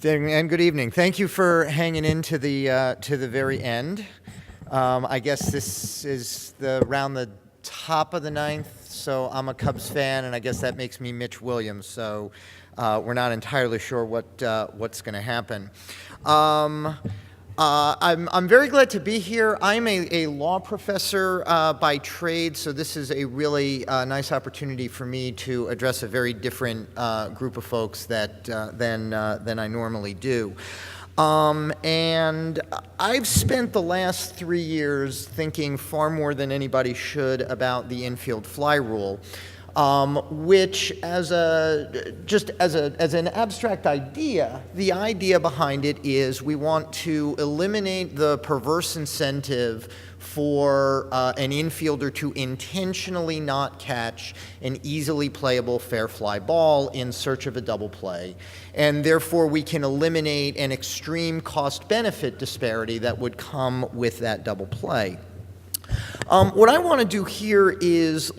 And good evening. Thank you for hanging in to the very end. I guess this is around the top of the ninth, so I'm a Cubs fan, and I guess that makes me Mitch Williams. So we're not entirely sure what's going to happen. I'm very glad to be here. I'm a law professor by trade, so this is a really nice opportunity for me to address a very different group of folks than I normally do. And I've spent the last 3 years thinking far more than anybody should about the Infield Fly Rule. Which, as an abstract idea, the idea behind it is we want to eliminate the perverse incentive for an infielder to intentionally not catch an easily playable fair fly ball in search of a double play, and therefore we can eliminate an extreme cost-benefit disparity that would come with that double play. What I want to do here is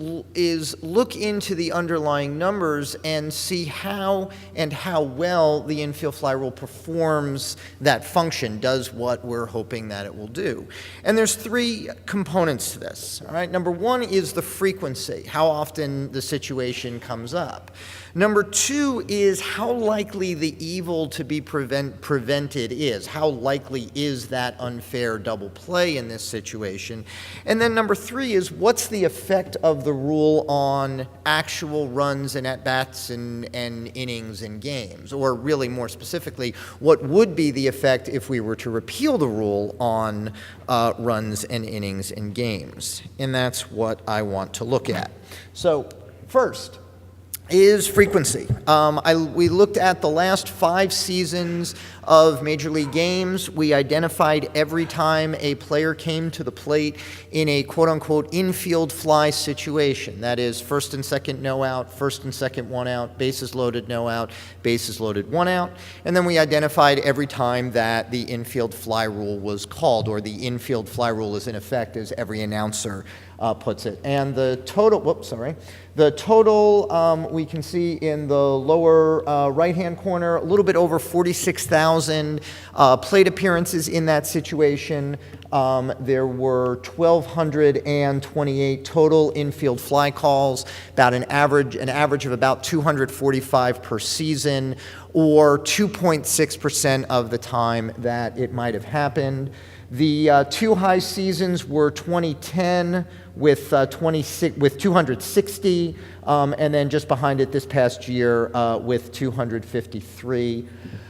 look into the underlying numbers and see how well the Infield Fly Rule performs that function, does what we're hoping that it will do. And there's three components to this. All right? Number one is the frequency, how often the situation comes up. Number two is how likely the evil to be prevented is. How likely is that unfair double play in this situation? And then number three is what's the effect of the rule on actual runs and at-bats and innings and games? Or really more specifically, what would be the effect if we were to repeal the rule on runs and innings and games? And that's what I want to look at. So first is frequency. We looked at the last 5 seasons of Major League games. We identified every time a player came to the plate in a quote-unquote infield fly situation. That is, first and second no out, first and second 1 out, bases loaded no out, bases loaded 1 out. And then we identified every time that the infield fly rule was called, or the infield fly rule is in effect, as every announcer puts it. And the total, we can see in the lower right-hand corner, a little bit over 46,000 plate appearances in that situation. There were 1,228 total infield fly calls, about an average of about 245 per season, or 2.6% of the time that it might have happened. The two high seasons were 2010 with 260, and then just behind it this past year with 253.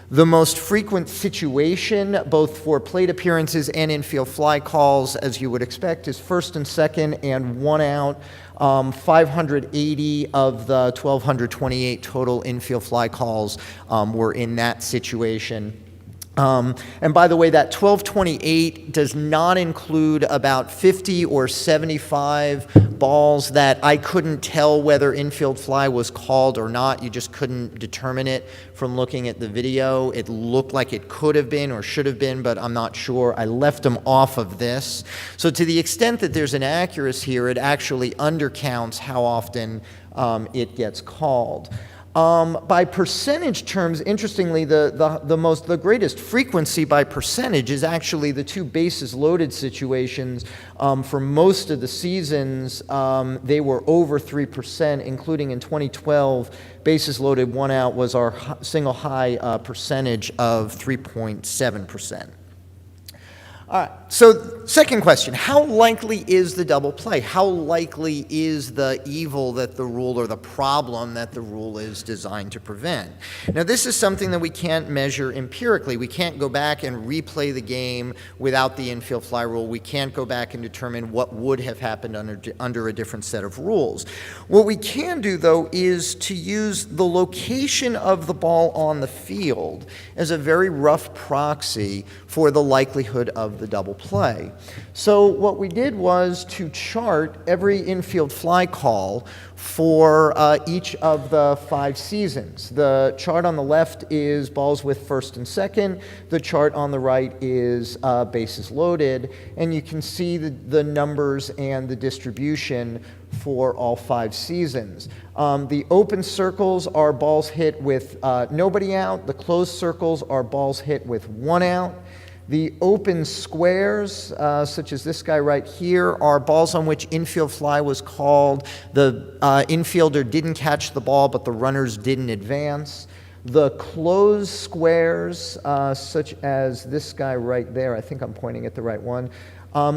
The most frequent situation, both for plate appearances and infield fly calls, as you would expect, is first and second and 1 out. 580 of the 1,228 total infield fly calls were in that situation. And by the way, that 1228 does not include about 50 or 75 balls that I couldn't tell whether infield fly was called or not. You just couldn't determine it from looking at the video. It looked like it could have been or should have been, but I'm not sure. I left them off of this. So to the extent that there's an accuracy here, it actually undercounts how often it gets called. By percentage terms, interestingly, the greatest frequency by percentage is actually the two bases loaded situations. For most of the seasons, they were over 3%, including in 2012, bases loaded 1 out was our single high percentage of 3.7%. All right, so second question, how likely is the double play? How likely is the evil that the rule, or the problem that the rule is designed to prevent? Now, this is something that we can't measure empirically. We can't go back and replay the game without the infield fly rule. We can't go back and determine what would have happened under a different set of rules. What we can do, though, is to use the location of the ball on the field as a very rough proxy for the likelihood of of the double play. So what we did was to chart every infield fly call for each of the 5 seasons. The chart on the left is balls with first and second. The chart on the right is bases loaded. And you can see the numbers and the distribution for all 5 seasons. The open circles are balls hit with nobody out. The closed circles are balls hit with 1 out. The open squares, such as this guy right here, are balls on which infield fly was called. The infielder didn't catch the ball, but the runners didn't advance. The closed squares, such as this guy right there, I think I'm pointing at the right one,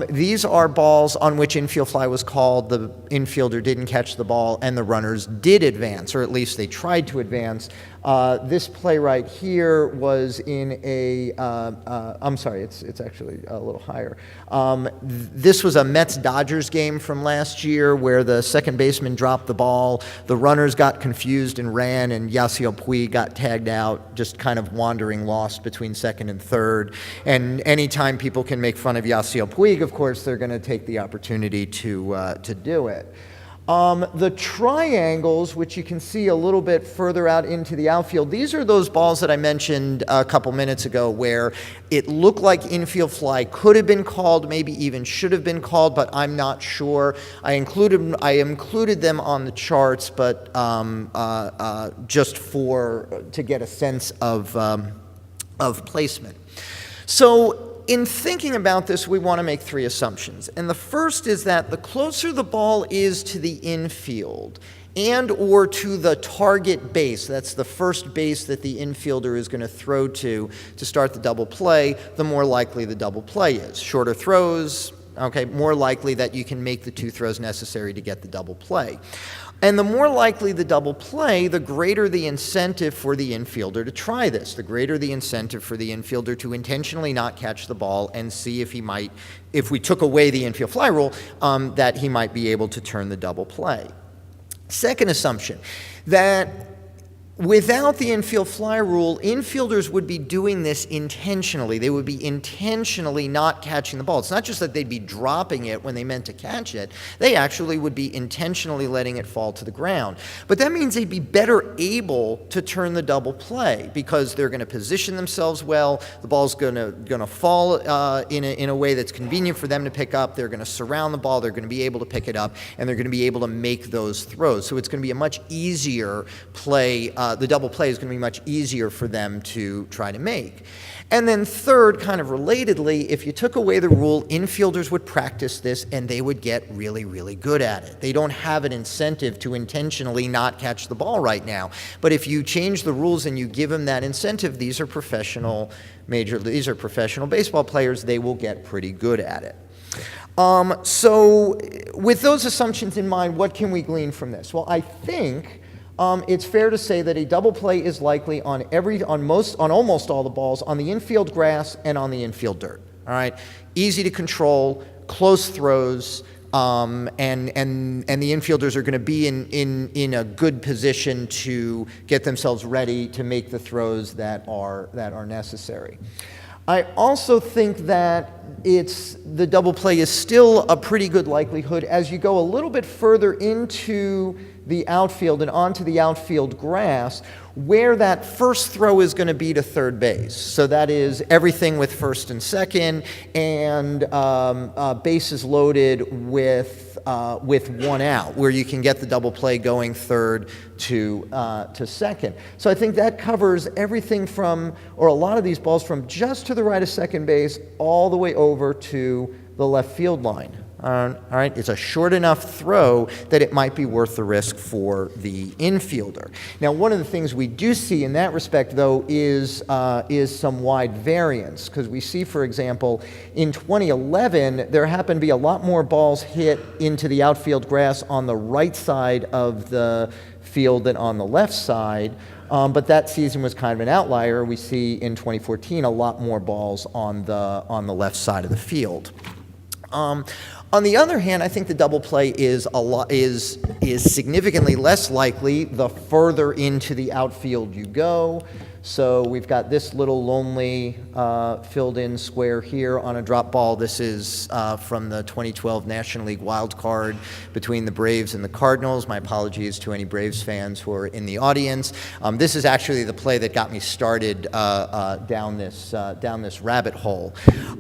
these are balls on which infield fly was called, the infielder didn't catch the ball, and the runners did advance, or at least they tried to advance. This play right here was in a, I'm sorry, it's actually a little higher. This was a Mets-Dodgers game from last year where the second baseman dropped the ball, the runners got confused and ran, and Yasiel Puig got tagged out, just kind of wandering lost between second and third. And anytime people can make fun of Yasiel Puig, of course, they're going to take the opportunity to do it. The triangles, which you can see a little bit further out into the outfield, these are those balls that I mentioned a couple minutes ago where it looked like infield fly could have been called, maybe even should have been called, but I'm not sure. I included them on the charts, but just to get a sense of placement. So in thinking about this, we want to make 3 assumptions. And the first is that the closer the ball is to the infield and or to the target base, that's the first base that the infielder is going to throw to start the double play, the more likely the double play is. Shorter throws, okay, more likely that you can make the 2 throws necessary to get the double play. And the more likely the double play, the greater the incentive for the infielder to try this, the greater the incentive for the infielder to intentionally not catch the ball and see if he might, if we took away the infield fly rule, that he might be able to turn the double play. Second assumption, that without the infield fly rule, infielders would be doing this intentionally. They would be intentionally not catching the ball. It's not just that they'd be dropping it when they meant to catch it. They actually would be intentionally letting it fall to the ground. But that means they'd be better able to turn the double play because they're going to position themselves well. The ball's going to fall in a way that's convenient for them to pick up. They're going to surround the ball. They're going to be able to pick it up, and they're going to be able to make those throws. So it's going to be a much easier play. The double play is going to be much easier for them to try to make. And then third, kind of relatedly, if you took away the rule, infielders would practice this and they would get really, really good at it. They don't have an incentive to intentionally not catch the ball right now. But if you change the rules and you give them that incentive, these are professional baseball players, they will get pretty good at it. So with those assumptions in mind, what can we glean from this? Well, I think it's fair to say that a double play is likely on almost all the balls on the infield grass and on the infield dirt. All right, easy to control, close throws, and the infielders are going to be in a good position to get themselves ready to make the throws that are necessary. I also think that the double play is still a pretty good likelihood as you go a little bit further into the outfield and onto the outfield grass, where that first throw is going to be to third base. So that is everything with first and second, and bases loaded with 1 out, where you can get the double play going third to second. So I think that covers everything from, or a lot of these balls, from just to the right of second base all the way over to the left field line. All right, it's a short enough throw that it might be worth the risk for the infielder. Now, one of the things we do see in that respect, though, is some wide variance, because we see, for example, in 2011, there happened to be a lot more balls hit into the outfield grass on the right side of the field than on the left side. But that season was kind of an outlier. We see in 2014 a lot more balls on the left side of the field. On the other hand, I think the double play is significantly less likely the further into the outfield you go. So we've got this little lonely filled-in square here on a drop ball. This is from the 2012 National League wild card between the Braves and the Cardinals. My apologies to any Braves fans who are in the audience. This is actually the play that got me started down this rabbit hole.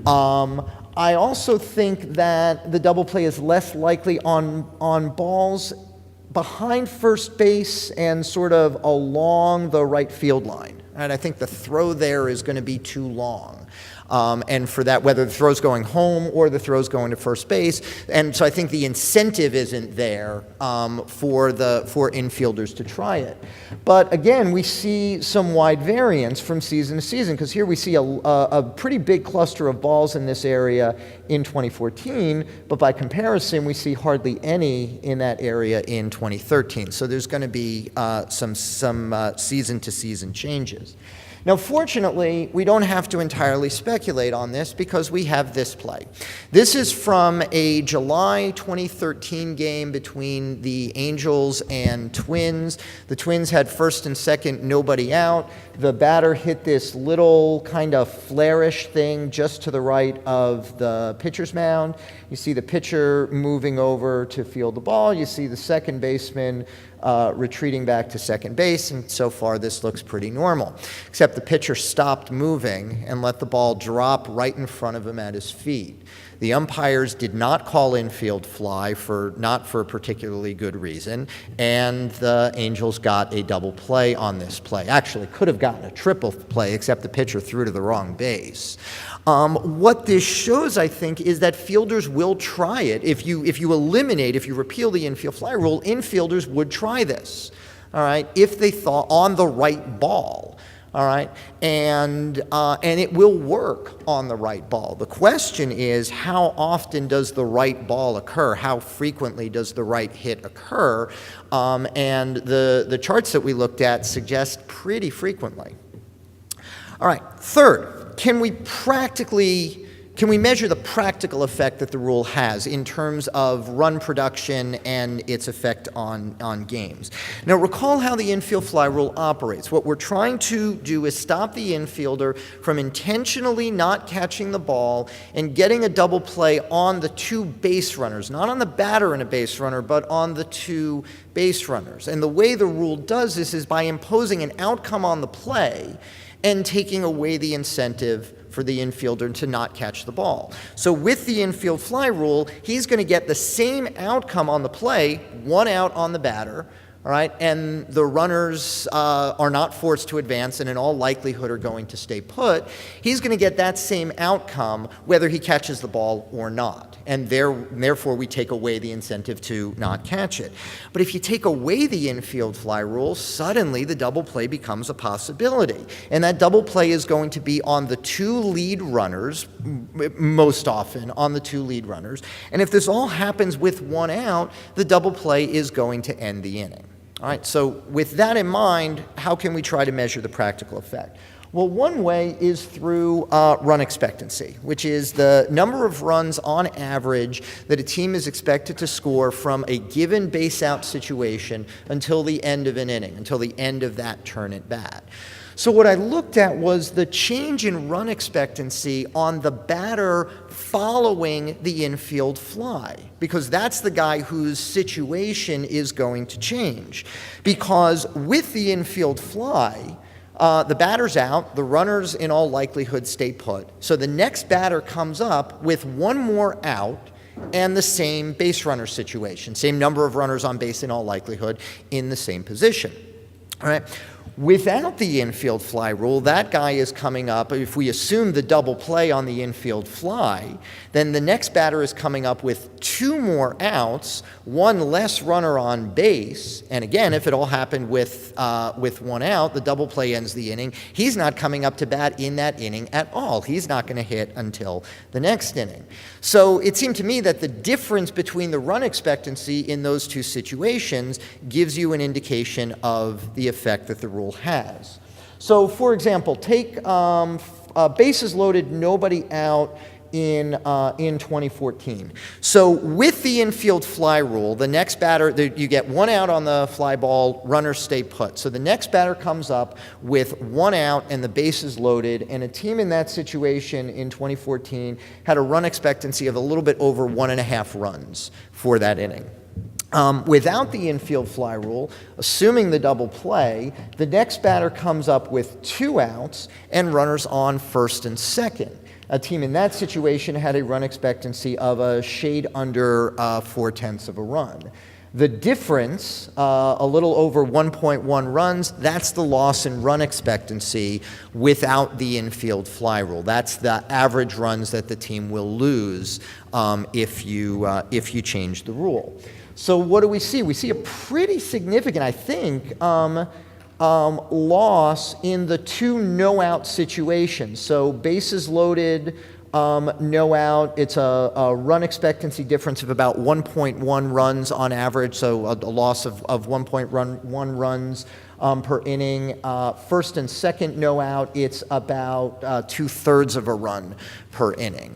I also think that the double play is less likely on balls behind first base and sort of along the right field line. And I think the throw there is going to be too long. And for that, whether the throw's going home or the throw's going to first base. And so I think the incentive isn't there for infielders to try it. But again, we see some wide variance from season to season, because here we see a pretty big cluster of balls in this area in 2014, but by comparison, we see hardly any in that area in 2013. So there's going to be some season-to-season changes. Now, fortunately, we don't have to entirely speculate on this because we have this play. This is from a July 2013 game between the Angels and Twins. The Twins had first and second, nobody out. The batter hit this little kind of flare-ish thing just to the right of the pitcher's mound. You see the pitcher moving over to field the ball. You see the second baseman retreating back to second base, and so far this looks pretty normal. Except the pitcher stopped moving and let the ball drop right in front of him at his feet. The umpires did not call infield fly, not for a particularly good reason, and the Angels got a double play on this play. Actually, could have gotten a triple play, except the pitcher threw to the wrong base. What this shows, I think, is that fielders will try it. If you repeal the infield fly rule, infielders would try this, all right, if they thought on the right ball. All right, and it will work on the right ball. The question is, how often does the right ball occur? How frequently does the right hit occur? And the charts that we looked at suggest pretty frequently. All right, third, can we measure the practical effect that the rule has in terms of run production and its effect on games? Now, recall how the infield fly rule operates. What we're trying to do is stop the infielder from intentionally not catching the ball and getting a double play on the two base runners, not on the batter and a base runner, but on the two base runners. And the way the rule does this is by imposing an outcome on the play and taking away the incentive for the infielder to not catch the ball. So with the infield fly rule, he's going to get the same outcome on the play, one out on the batter, all right, and the runners are not forced to advance and in all likelihood are going to stay put. He's going to get that same outcome whether he catches the ball or not. And therefore, we take away the incentive to not catch it. But if you take away the infield fly rule, suddenly the double play becomes a possibility. And that double play is going to be on the two lead runners, most often on the two lead runners. And if this all happens with one out, the double play is going to end the inning. All right, so with that in mind, how can we try to measure the practical effect? Well, one way is through run expectancy, which is the number of runs on average that a team is expected to score from a given base out situation until the end of an inning, until the end of that turn at bat. So what I looked at was the change in run expectancy on the batter following the infield fly, because that's the guy whose situation is going to change. Because with the infield fly, the batter's out, the runners in all likelihood stay put. So the next batter comes up with one more out and the same base runner situation, same number of runners on base in all likelihood in the same position. All right. Without the infield fly rule, that guy is coming up, if we assume the double play on the infield fly, then the next batter is coming up with two more outs, one less runner on base, and again, if it all happened with one out, the double play ends the inning. He's not coming up to bat in that inning at all. He's not going to hit until the next inning. So it seemed to me that the difference between the run expectancy in those two situations gives you an indication of the effect that the rule has. So, for example, take bases loaded, nobody out in 2014. So with the infield fly rule, the next batter, you get one out on the fly ball, runners stay put. So the next batter comes up with one out and the bases loaded, and a team in that situation in 2014 had a run expectancy of a little bit over 1.5 runs for that inning. Without the infield fly rule, assuming the double play, the next batter comes up with 2 outs and runners on first and second. A team in that situation had a run expectancy of a shade under 0.4 of a run. The difference, a little over 1.1 runs, that's the loss in run expectancy without the infield fly rule. That's the average runs that the team will lose if you change the rule. So what do we see? We see a pretty significant, I think, loss in the 2 no-out situations. So bases loaded, no out, it's a run expectancy difference of about 1.1 runs on average, so a loss of 1.1 runs per inning. First and second no out, it's about 2/3 of a run per inning.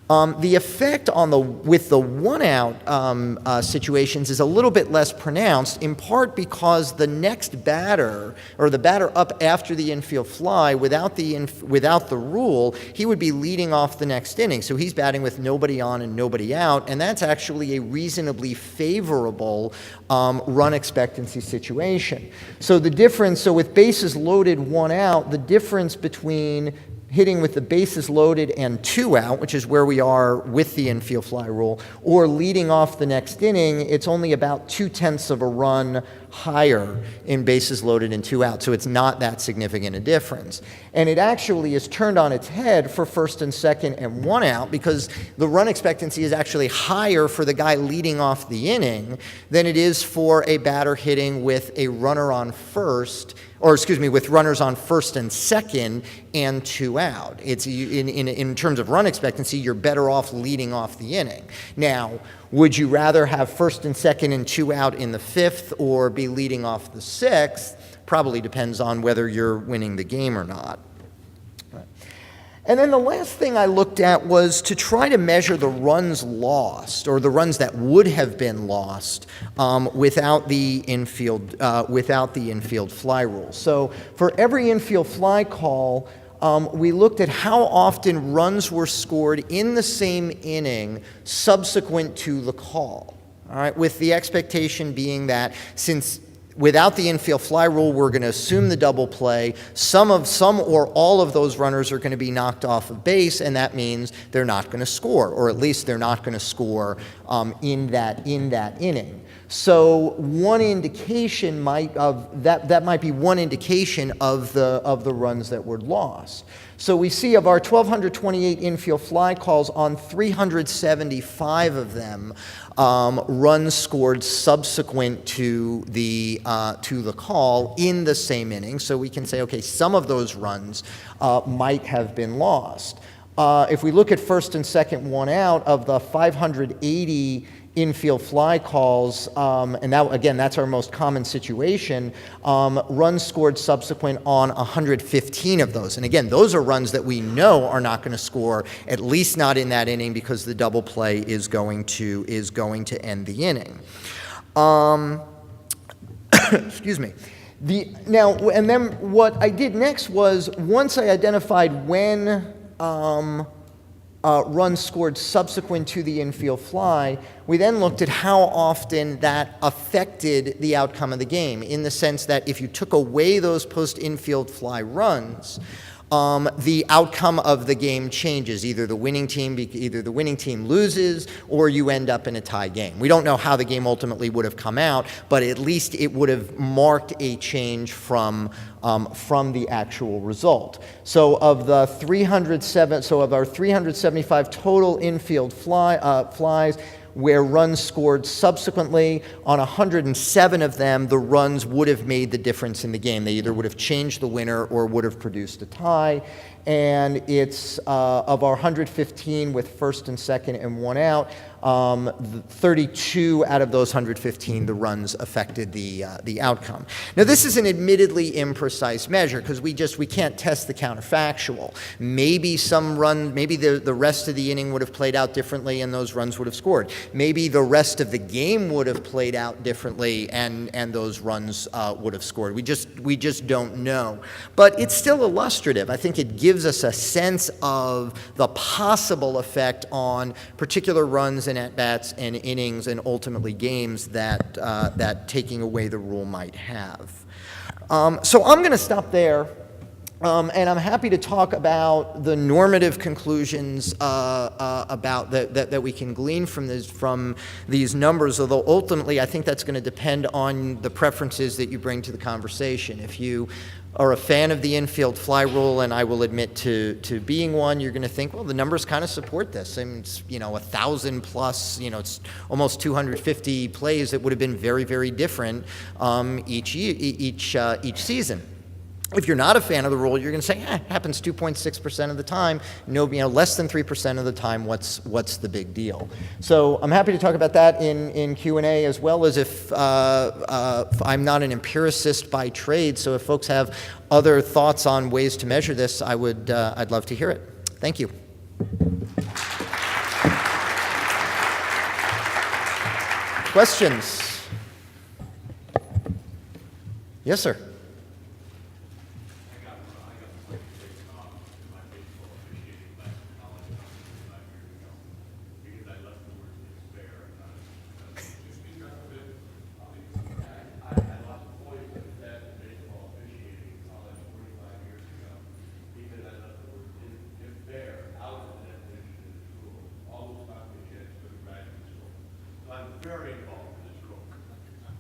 The effect with the one-out situations is a little bit less pronounced, in part because the next batter, or the batter up after the infield fly, without the rule, he would be leading off the next inning. So he's batting with nobody on and nobody out, and that's actually a reasonably favorable run expectancy situation. So the difference, so with bases loaded, one out, the difference between hitting with the bases loaded and 2 out, which is where we are with the infield fly rule, or leading off the next inning, it's only about 0.2 of a run higher in bases loaded and 2 out, so it's not that significant a difference. And it actually is turned on its head for first and second and 1 out, because the run expectancy is actually higher for the guy leading off the inning than it is for a batter hitting with a runner on first, with runners on first and second and 2 out. It's in terms of run expectancy, you're better off leading off the inning. Now, would you rather have first and second and 2 out in the 5th or be leading off the 6th? Probably depends on whether you're winning the game or not. And then the last thing I looked at was to try to measure the runs lost, or the runs that would have been lost without the infield fly rule. So for every infield fly call, we looked at how often runs were scored in the same inning subsequent to the call. All right, with the expectation being that since without the infield fly rule, we're going to assume the double play. Some or all of those runners are going to be knocked off of base, and that means they're not going to score, or at least they're not going to score in that inning. So one indication might be one indication of the runs that were lost. So we see of our 1,228 infield fly calls, on 375 of them, runs scored subsequent to the call in the same inning. So we can say, okay, some of those runs might have been lost. If we look at first and second 1 out, of the 580 infield fly calls, and that, again, that's our most common situation, runs scored subsequent on 115 of those. And again, those are runs that we know are not going to score, at least not in that inning, because the double play is going to end the inning. Excuse me. And then what I did next was, once I identified when runs scored subsequent to the infield fly, we then looked at how often that affected the outcome of the game, in the sense that if you took away those post-infield fly runs, the outcome of the game changes. Either the winning team loses, or you end up in a tie game. We don't know how the game ultimately would have come out, but at least it would have marked a change from the actual result. So of our 375 total infield flies, where runs scored subsequently, on 107 of them, the runs would have made the difference in the game. They either would have changed the winner or would have produced a tie. And it's of our 115 with first and second and 1 out, 32 out of those 115, the runs affected the outcome. Now, this is an admittedly imprecise measure because we can't test the counterfactual. Maybe the rest of the inning would have played out differently and those runs would have scored. Maybe the rest of the game would have played out differently and those runs would have scored. We just don't know. But it's still illustrative. I think it gives us a sense of the possible effect on particular runs and at-bats and innings and ultimately games that taking away the rule might have. So I'm going to stop there. And I'm happy to talk about the normative conclusions about that we can glean from these numbers, although ultimately I think that's going to depend on the preferences that you bring to the conversation. If you are a fan of the Infield Fly Rule, and I will admit to being one, you're going to think, well, the numbers kind of support this. I mean, it's, 1,000 plus, it's almost 250 plays that would have been very, very different each season. If you're not a fan of the rule, you're going to say, it happens 2.6% of the time. No, less than 3% of the time. What's the big deal? So I'm happy to talk about that in Q&A, as well as if I'm not an empiricist by trade. So if folks have other thoughts on ways to measure this, I'd love to hear it. Thank you. Questions? Yes, sir. Very involved in this rule.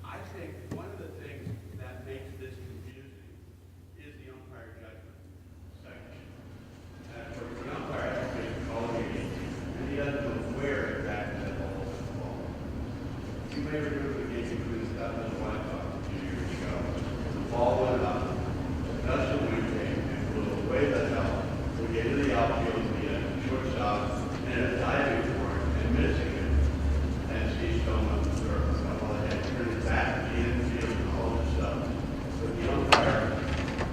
I think one of the things that makes this confusing is the umpire judgment section. And for the umpire has to make a call meeting, and he doesn't know where exactly that ball is involved. You may remember the game between the Scotland and White Sox a few years ago. The ball went up, a gust of wind came, and blew away the hell. We get to the outfield, we had a shortstop, and a diving for it, and missing it. And Steve Stone up the third. Well, they had to turn it back to the infield and all this stuff. But the umpire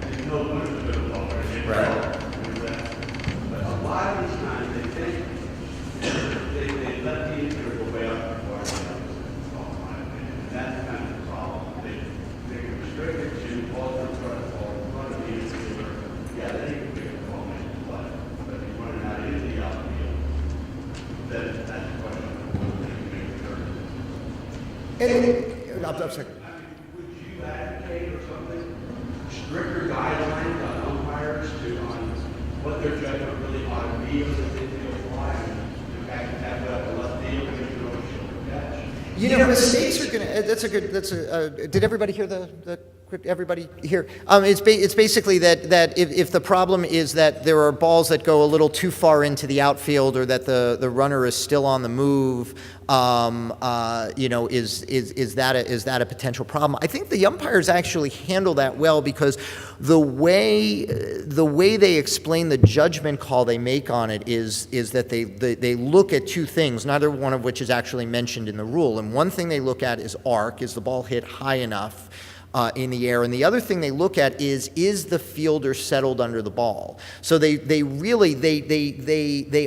didn't know when it was going to blow or it didn't blow. But a lot of these times they think they let the infield go way up before they have this all my opinion. And that's kind of the problem. They can restrict it to balls in front of the infielder. Yeah, then you can pick the ball and make the play. But if you run it out into the outfield, then that's the question. I'm sorry. I mean, would you advocate or something, stricter guidelines on umpires on what their judgment really ought to be on the infield fly? In fact, have a left field and you know shoulder catch. Mistakes are going to. Did everybody hear the everybody here? It's basically that if the problem is that there are balls that go a little too far into the outfield, or that the runner is still on the move, is that a potential problem? I think the umpires actually handle that well, because the way they explain the judgment call they make on it is that they look at two things, neither one of which is actually mentioned in the rule. And one thing they look at is arc, is the ball hit high enough in the air, and the other thing they look at is the fielder settled under the ball. So they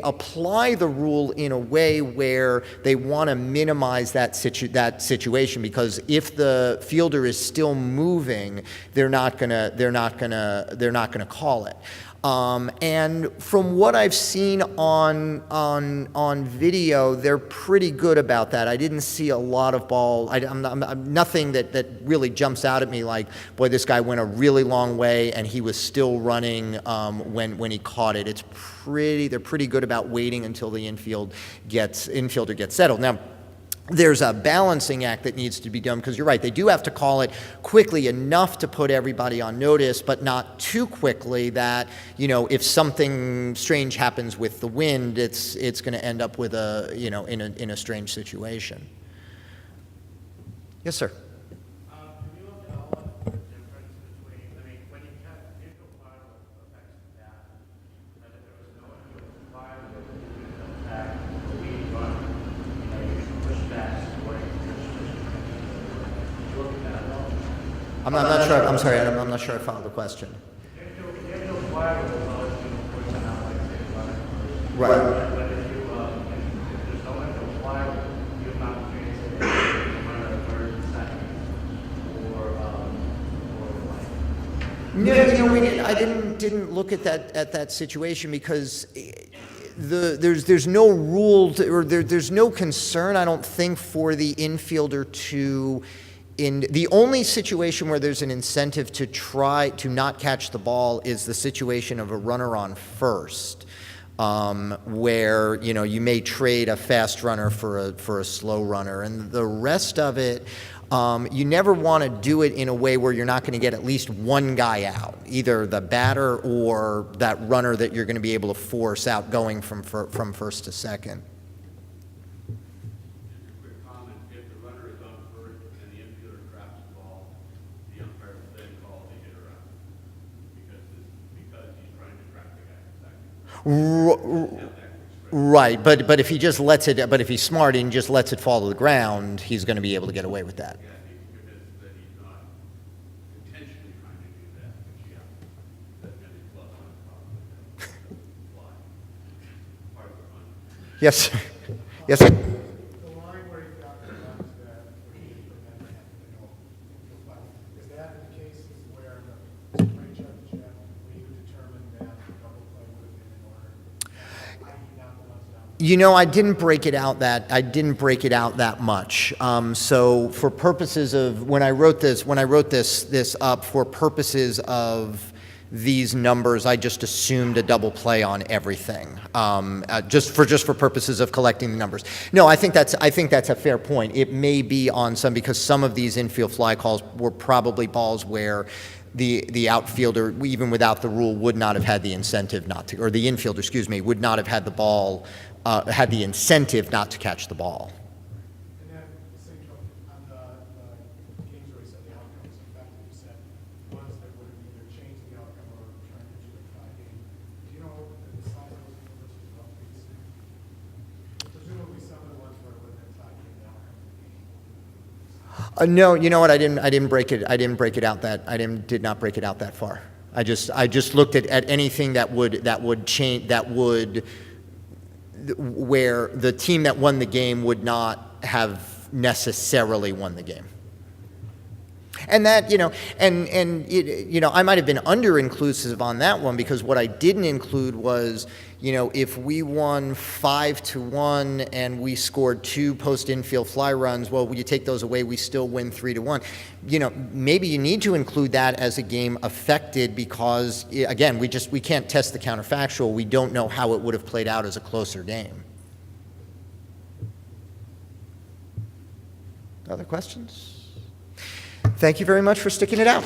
apply the rule in a way where they want to minimize that situation, because if the fielder is still moving, they're not gonna call it. And from what I've seen on video, they're pretty good about that. I didn't see a lot of ball. Nothing that really jumps out at me like, boy, this guy went a really long way and he was still running when he caught it. They're pretty good about waiting until the infielder gets settled. Now, there's a balancing act that needs to be done, because you're right, they do have to call it quickly enough to put everybody on notice, but not too quickly that, if something strange happens with the wind, it's going to end up with in a strange situation. Yes, sir. Can you look at all the difference between, when you cut infield fly rule affects the bat, and if there was no infield fly rule, it would affect the lead runner. I'm not sure, I'm sorry, I'm not sure I followed the question. Infield Fly Rule allows you to push an out like say runner first. Right. But if there's no infield fly rule, you have not changed it to runner third and second or like. No, I didn't look at that situation because there's no rule or there's no concern, I don't think, for the infielder to. In the only situation where there's an incentive to try to not catch the ball is the situation of a runner on first, where you may trade a fast runner for a slow runner, and the rest of it, you never want to do it in a way where you're not going to get at least one guy out, either the batter or that runner that you're going to be able to force out going from first to second. Right, but if he just lets it, but if he's smart and just lets it fall to the ground, he's going to be able to get away with that. Yes, sir. Yes, sir. The line where you got the ones that were used for them to have to know infield fly, is that in the cases where the straight judge, where you determined that the double play would have been in order, i.e. not the ones down? I didn't break it out that much. So for purposes of when I wrote this up for purposes of these numbers, I just assumed a double play on everything, just for purposes of collecting the numbers. No, I think that's a fair point. It may be on some, because some of these infield fly calls were probably balls where the outfielder, even without the rule, would not have had the incentive not to, or the infielder, excuse me, would not have had the ball, had the incentive not to catch the ball. And then the same token, on the games where you said the outcomes, in fact, you said ones that would have either changed the outcome or turned into a tie game. Do you know the size of those numbers is roughly the same? Presumably some of the ones where it would have been tie game, the outcome of the game. No, you know what? I didn't break it out did not break it out that far. I just looked at anything that would change, where the team that won the game would not have necessarily won the game. And that, I might have been under-inclusive on that one, because what I didn't include was, if we won 5-1 and we scored 2 post-infield fly runs, well, you take those away, we still win 3-1. Maybe you need to include that as a game affected because, again, we can't test the counterfactual. We don't know how it would have played out as a closer game. Other questions? Thank you very much for sticking it out.